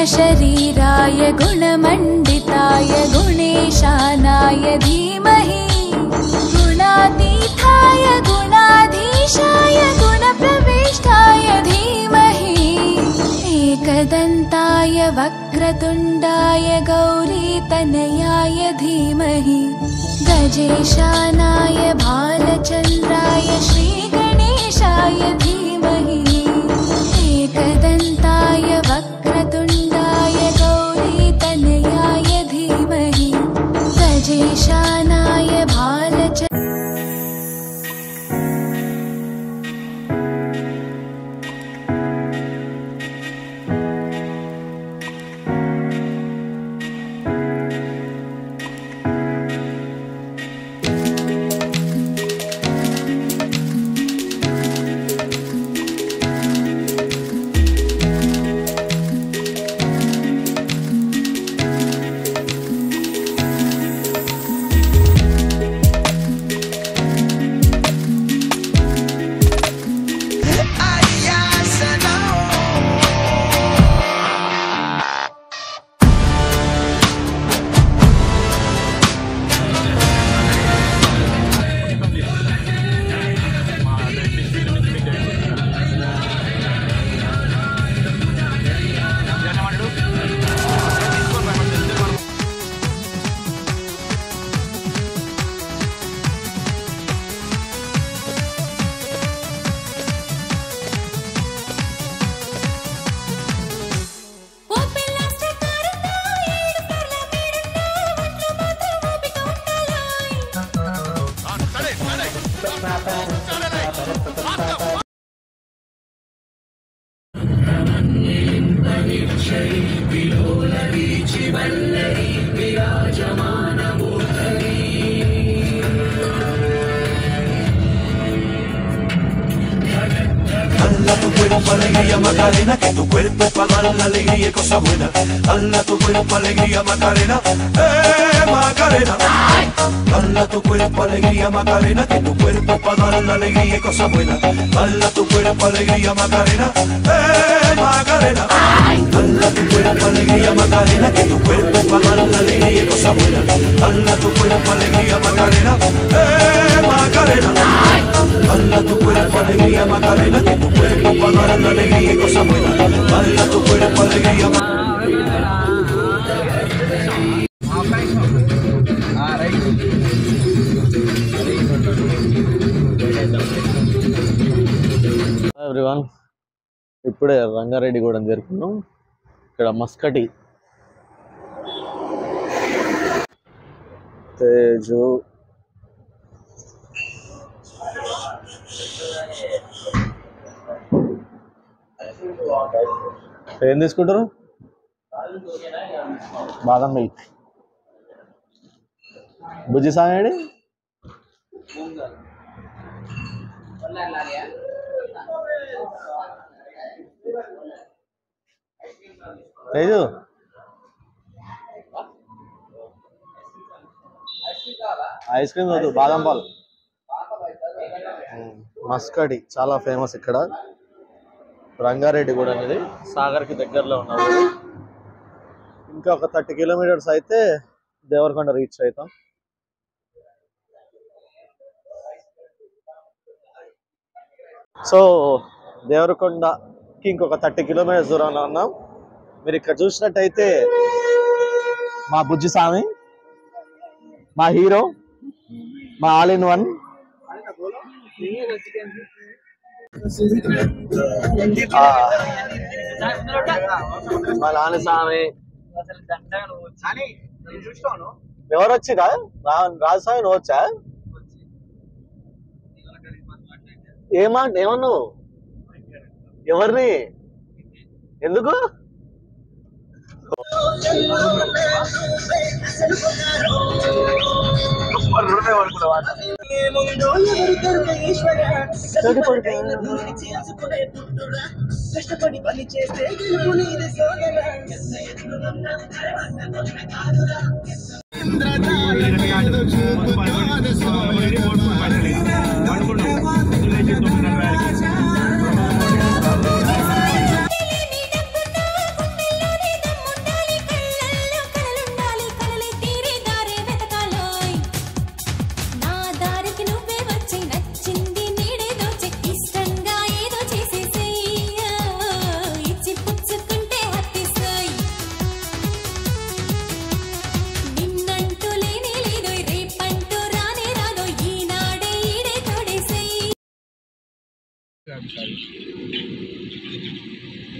शरीराय गुणमण्डिताय गुणेशानाय धीमहि गुणातीताय गुणाधीशाय गुणप्रविष्टाय धीमहि एकदन्ताय वक्रतुण्डाय गौरीतनयाय धीमहि गजेशानाय भालचन्द्राय श्रीगणेशाय धीमहि एकदन्ताय वक्रतुण्डाय गौरीतनयाय धीमहि गजेशानाय tu cuerpo alegría Macarena, que tu cuerpo es para dar la alegría y cosas buenas. Dala tu cuerpo alegría Macarena, Macarena. Dala tu cuerpo alegría Macarena, que tu cuerpo es para dar la alegría y cosas buenas. Dala tu cuerpo alegría Macarena, Macarena. Dala tu cuerpo alegría Macarena, que tu cuerpo es para dar la alegría y cosas buenas. Dala tu cuerpo alegría Macarena, Macarena. Dala tu cuerpo alegría Macarena, que tu cuerpo para dar la alegría y cosas buenas. Dala tu cuerpo alegría Macarena. Everyone, ఇప్పుడే రంగారెడ్డిగూడెం చేరుకున్నాం. ఇక్కడ మస్కటి తేజు ఏం తీసుకుంటారు? బాదం milk. బుజ్జి సామేడి Teju ice cream వద్దు, బాదం పాలు. మస్కటి చాలా ఫేమస్ ఇక్కడ రంగారెడ్డిగూడెం అనేది. సాగర్కి దగ్గరలో ఉన్నది. ఇంకా ఒక 30 కిలోమీటర్స్ అయితే దేవరకొండ రీచ్ అవుతాం. సో దేవరకొండకి ఇంకొక 30 కిలోమీటర్స్ దూరంలో ఉన్నాం. మీరు ఇక్కడ చూసినట్టయితే మా బుజ్జి స్వామి, మా హీరో, మా ఆల్ ఇన్ వన్. మా నాన్న స్వామి. ఎవరు వచ్చిరా? రాజస్వామి నువ్వు వచ్చా? ఏమన్నావు? ఎవరిని? ఎందుకు? కష్టపడి పని చేస్తే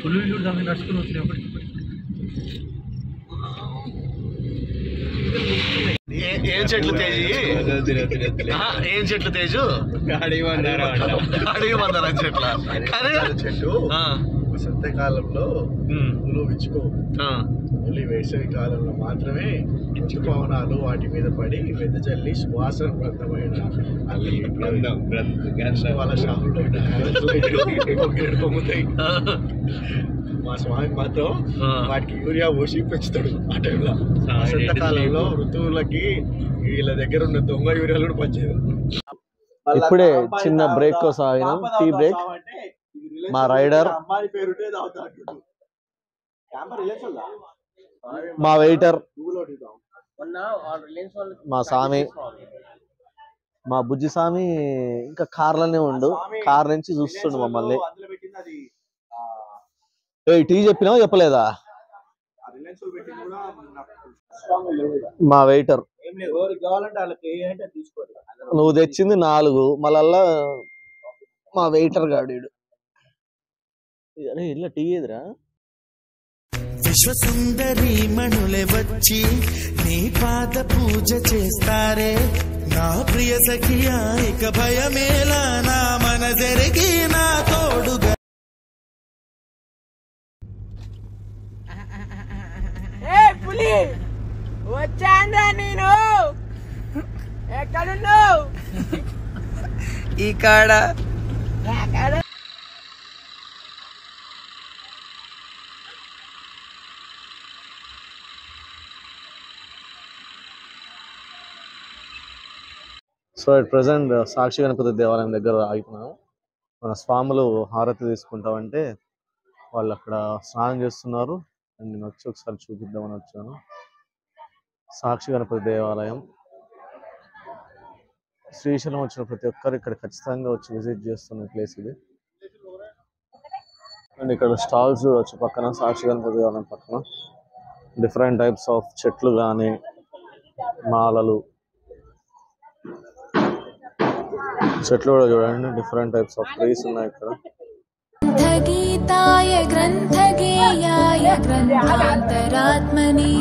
పుల్లు ఇల్లు దాన్ని నడుచుకుని వచ్చినప్పటికి ఏం చెట్లు తేజీ ఏం చెట్లు తేజు అడవి మందారం చెట్ల చెట్టు శీతాకాలంలో పూలు విచ్చుకో ఓన్లీ వేసవి కాలంలో మాత్రమే ఋతుపవనాలు వాటి మీద పడి వెదజల్లి సువాసన ప్రదమైన వాళ్ళ షాపులో పొంగుతాయి. మా స్వామి మాత్రం వాటికి యూరియా పోసి పెంచుతాడు. ఆ టైంలో శీతాకాలంలో ఋతువులకి వీళ్ళ దగ్గర ఉన్న దొంగ యూరియాలు కూడా పనిచేయదు. ఇప్పుడే చిన్న బ్రేక్ కోసం ఆగినాం, టీ బ్రేక్. మా రైడర్, మా వెయిటర్, మా స్వామి, మా బుజ్జి స్వామి ఇంకా కార్లోనే ఉండు. కార్ నుంచి చూస్తుండు మమ్మల్ని. టీ చెప్పినావు చెప్పలేదా? మా వెయిటర్ నువ్వు తెచ్చింది 4, మళ్ళా మా వెయిటర్ గాడు. అరే ఇలా టీ ఏదిరా? విశ్వసుందరి మణులే వచ్చి నీ పాద పూజ చేస్తారే నా ప్రియ సఖియా, ఇక భయమేలా నా మన జరిగి నా తోడుగా. పులి వచ్చాందా? నేను ఎక్కడున్నావు? ఈ కాడ సో అట్ ప్రజెంట్ సాక్షి గణపతి దేవాలయం దగ్గర ఆగిపోయినాము. మన స్వాములు హారతి తీసుకుంటామంటే వాళ్ళు అక్కడ స్నానం చేస్తున్నారు. అండ్ నేను వచ్చి ఒకసారి చూపిద్దామని వచ్చాను. సాక్షి గణపతి దేవాలయం శ్రీశైలం వచ్చిన ప్రతి ఒక్కరు ఇక్కడ ఖచ్చితంగా వచ్చి విజిట్ చేస్తున్న ప్లేస్ ఇది. అండ్ ఇక్కడ స్టాల్స్ చూడవచ్చు పక్కన, సాక్షి గణపతి దేవాలయం పక్కన డిఫరెంట్ టైప్స్ ఆఫ్ చెట్లు కానీ మాలలు, చెట్లు కూడా చూడండి, డిఫరెంట్ టైప్స్ ఆఫ్ ట్రీస్ ఉన్నాయి ఇక్కడ. गीताय ग्रन्थगेयाय ग्रन्थान्तरात्मने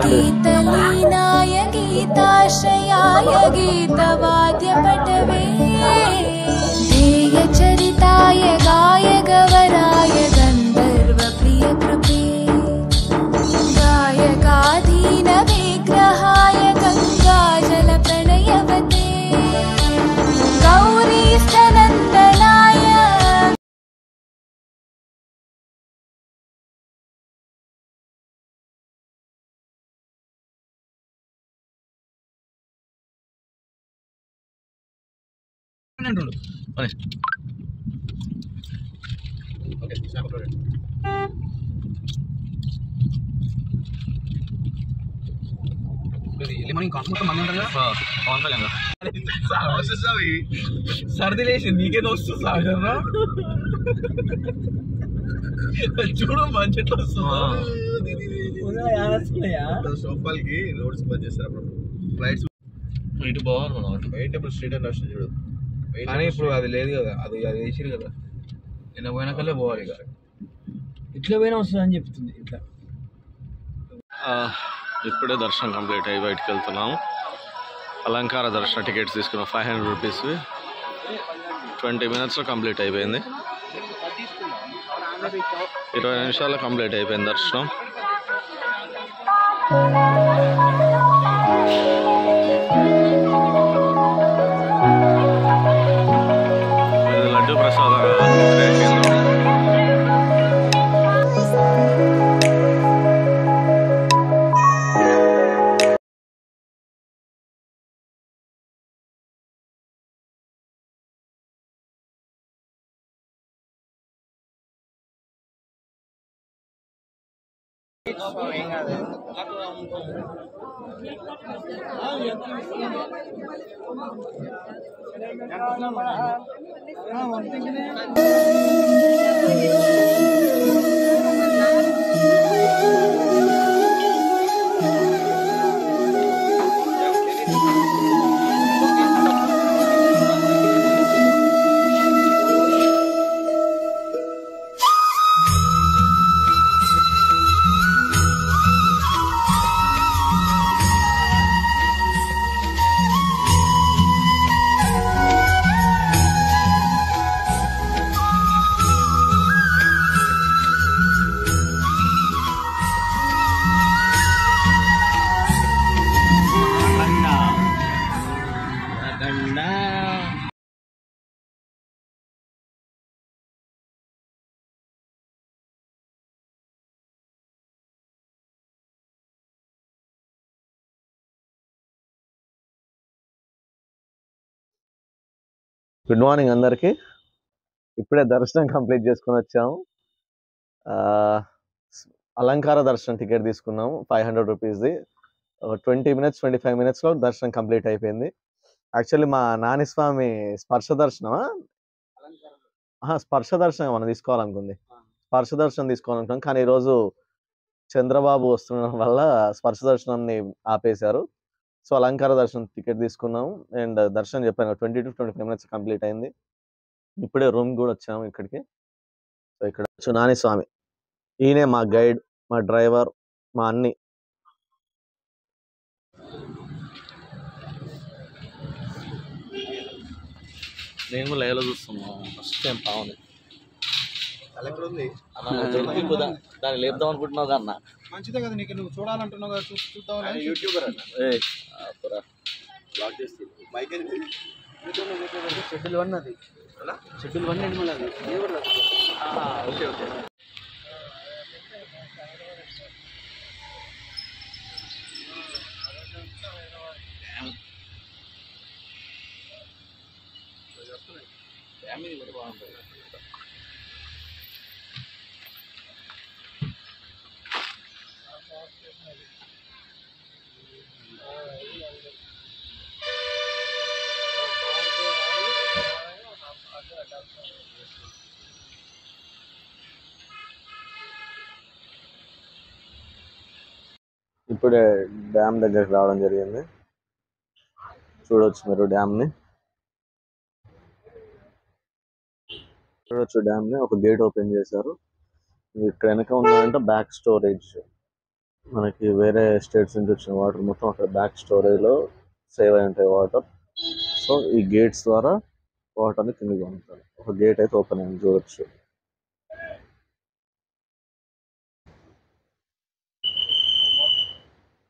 गीतलीनाय गीताश्रयाय गीतवाद्यपटवे ध्येयचरिताय गायगवराय गन्धर्वप्रियकृपे गायकाधीनविग्रहाय गङ्गाजलप्रणयवते गौरीस्तनन्दनाय సర్ది లేచి నీకే వస్తు సాగరా చూడు మంచెట్లు సోఫాలకి రోడ్స్ బంద్ చేస్తారు. ఫ్లైట్స్ ఇటు బాగుంది. వెయిటబుల్ స్ట్రీట్ అని వస్తుంది చూడు, కానీ ఇప్పుడు అది లేదు కదా, అది వేసిరు కదా. నిన్న పోయిన కల్లా పోవాలి ఇక, ఇట్లా పోయినా వస్తుంది అని చెప్తుంది. ఇట్లా ఇప్పుడే దర్శనం కంప్లీట్ అయ్యి బయటకు వెళ్తున్నాము. అలంకార దర్శన టికెట్స్ తీసుకున్నాం 500 రూపీస్. 20 minutesలో కంప్లీట్ అయిపోయింది. 20 నిమిషాల్లో కంప్లీట్ అయిపోయింది దర్శనం. లడ్డు ప్రసాదం గుడ్ మార్నింగ్ అందరికీ. ఇప్పుడే దర్శనం కంప్లీట్ చేసుకొని వచ్చాము. అలంకార దర్శనం టికెట్ తీసుకున్నాము 500 రూపీస్ది. 20 minutes 25 minutesలో దర్శనం కంప్లీట్ అయిపోయింది. యాక్చువల్లీ మా నాని స్వామి స్పర్శ దర్శనమా స్పర్శ దర్శనం మనం తీసుకోవాలనుకుంది. స్పర్శ దర్శనం తీసుకోవాలనుకున్నాం, కానీ ఈరోజు చంద్రబాబు వస్తుండడం వల్ల స్పర్శ దర్శనాన్ని ఆపేశారు. సో అలంకార దర్శనం టికెట్ తీసుకున్నాము. అండ్ దర్శనం చెప్పాను 20 to 25 minutes కంప్లీట్ అయింది. ఇప్పుడే రూమ్ కూడా వచ్చాము ఇక్కడికి. సో ఇక్కడ నాని స్వామి, ఈయనే మా గైడ్, మా డ్రైవర్, మా అన్ని. నేను కూడా లైవ్లో చూస్తున్నాను. ఫస్ట్ టైం బాగుంది. దాన్ని లేపుదాం అనుకుంటున్నావు కన్నా మంచిదే కదా నీకు, నువ్వు చూడాలంటున్నావు కదా, చూద్దాం. యూట్యూబర్ అన్న షెడ్యూల్ 1 అది, షెడ్యూల్ 1 అండి. మళ్ళీ ఓకే ఓకే. ఇప్పుడే డ్యామ్ దగ్గరికి రావడం జరిగింది. చూడొచ్చు మీరు డ్యామ్ని, చూడొచ్చు డ్యామ్ని. ఒక గేట్ ఓపెన్ చేశారు. ఇక్కడ వెనక ఉన్నదంటే బ్యాక్ స్టోరేజ్. మనకి వేరే స్టేట్స్ నుంచి వచ్చిన వాటర్ మొత్తం అక్కడ బ్యాక్ స్టోరేజ్లో సేవ్ అయి ఉంటాయి వాటర్. సో ఈ గేట్స్ ద్వారా వాటర్ని కిందికి పంపుతారు. ఒక గేట్ అయితే ఓపెన్ అయింది, చూడొచ్చు.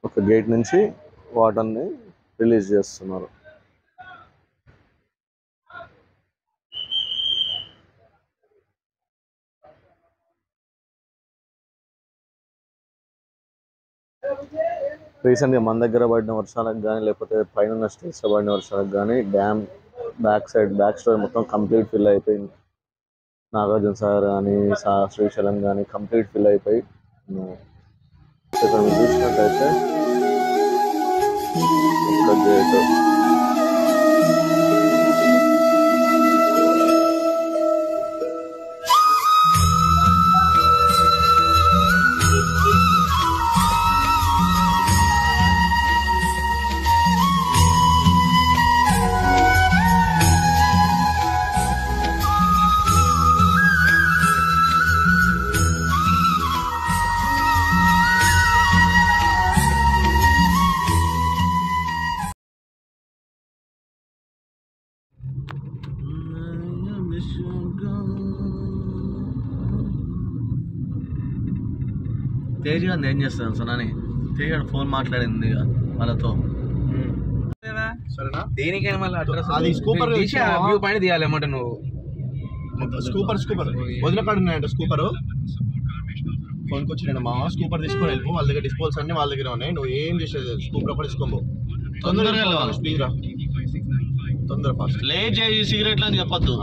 ఒక గేట్ నుంచి వాటర్ని రిలీజ్ చేస్తున్నారు. రీసెంట్గా మన దగ్గర పడిన వర్షాలకు కానీ, లేకపోతే పైన స్టేట్స్లో పడిన వర్షాలకు కానీ డ్యామ్ బ్యాక్ స్టోర్ మొత్తం కంప్లీట్ ఫిల్ అయిపోయింది. నాగార్జున సాగర్ కానీ, శ్రీశైలం కానీ కంప్లీట్ ఫిల్ అయిపోయి ఇక్కడ మీరు చూసినట్లయితే ఒక గేట్, తేజ్ గారు ఏం చేస్తాను సనాని. తేజ్ గారు ఫోన్ మాట్లాడింది వాళ్ళతో. సరేనా, దేనికైనా మళ్ళీ అడ్రస్ అది స్కూపర్ వ్యూ పైన తీయాలి అన్నమాట. నువ్వు స్కూపర్ వదిలిపడున్నాయంట. స్కూపర్ ఫోన్కి వచ్చినాడు మా స్కూపర్ తీసుకొని వెళ్ళిపో. వాళ్ళ దగ్గర డిస్పోజల్స్ అన్ని వాళ్ళ దగ్గర ఉన్నాయి. నువ్వు ఏం చేసేది స్కూపర్ కూడా తీసుకోబో. తొందరగా స్పీడ్ రా, తొందర ఫాస్ట్. లేట్ చేసి సిగరెట్లు అని చెప్పొద్దు.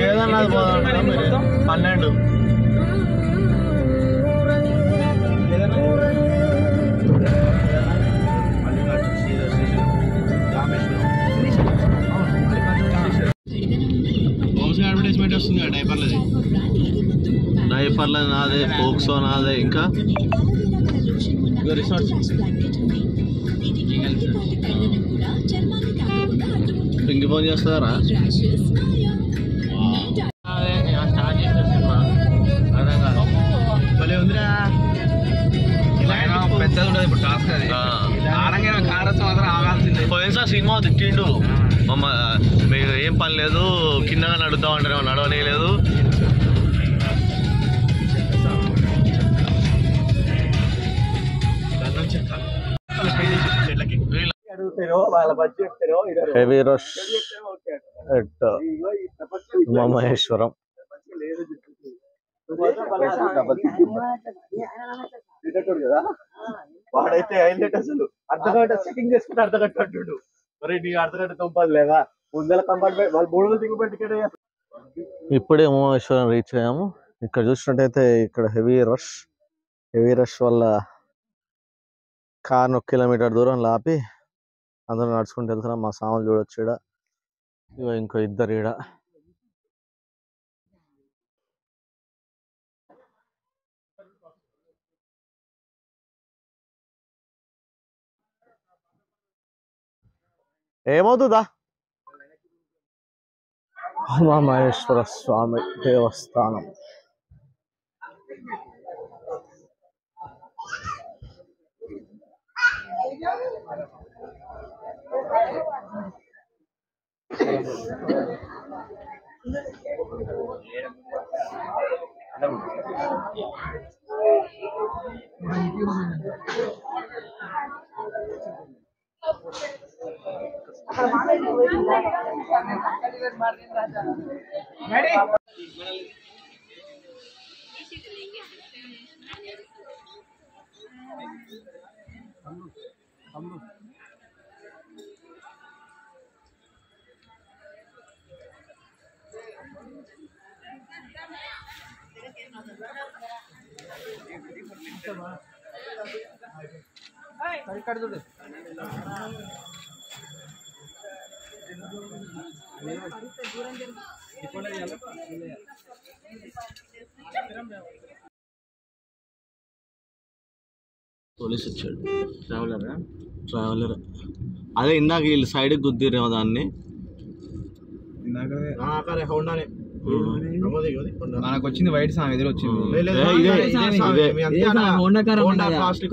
ఏదన్నా 12 అడ్వర్టైజ్మెంట్ వస్తుంది కదా డైపర్లది. డైపర్ల నాదే, ఫోక్సో నాదే, ఇంకా రిసార్ట్స్ ఇంక ఫోన్ చేస్తారా? భలే ఉందిరా. పెద్దది ఉండదు ఇప్పుడు టాస్క్. అది ఆడంగా కారస్ మాత్రం ఆగాల్సిందే. పోయినసారి సినిమా తిట్టిండు, మీరు ఏం పని లేదు కిందగా నడుద్దాం అంటారు, నడవలేదు. Heavy rush at Umamaheshwaram. వాడైతే హైలైట్ అసలు అర్ధగంట చెకింగ్ చేసుకుంటే అర్ధగంట అంటుడు. మరి నీ అర్ధగంట తొంపది లేదా ముందర కంపార్ట్మెంట్ వాళ్ళు 3 దిగుబడి టికెట్. ఇప్పుడే ఉమామహేశ్వరం రీచ్ అయ్యాము. ఇక్కడ చూసినట్టయితే ఇక్కడ హెవీ రష్ వల్ల కార్ను 1 కిలోమీటర్ దూరం ఆపి అందరూ నడుచుకుంటూ వెళ్తున్నాం. మా సామాన్లు చూడొచ్చు ఈడ. ఇగో ఇంకో ఇద్దరు ఈడ. ఏమవుతుందా? ఉమామహేశ్వర స్వామి దేవస్థానం. పోలీస్ వచ్చాడు. ట్రావెలర్ అదే ఇందాక వీళ్ళు సైడ్ గుద్దిరేమో దాన్ని. మనకు వచ్చింది వైట్ సాంగ్ ఎదురు వచ్చింది.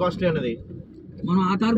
కాస్ట్లీ అన్నది మనం ఆ కార్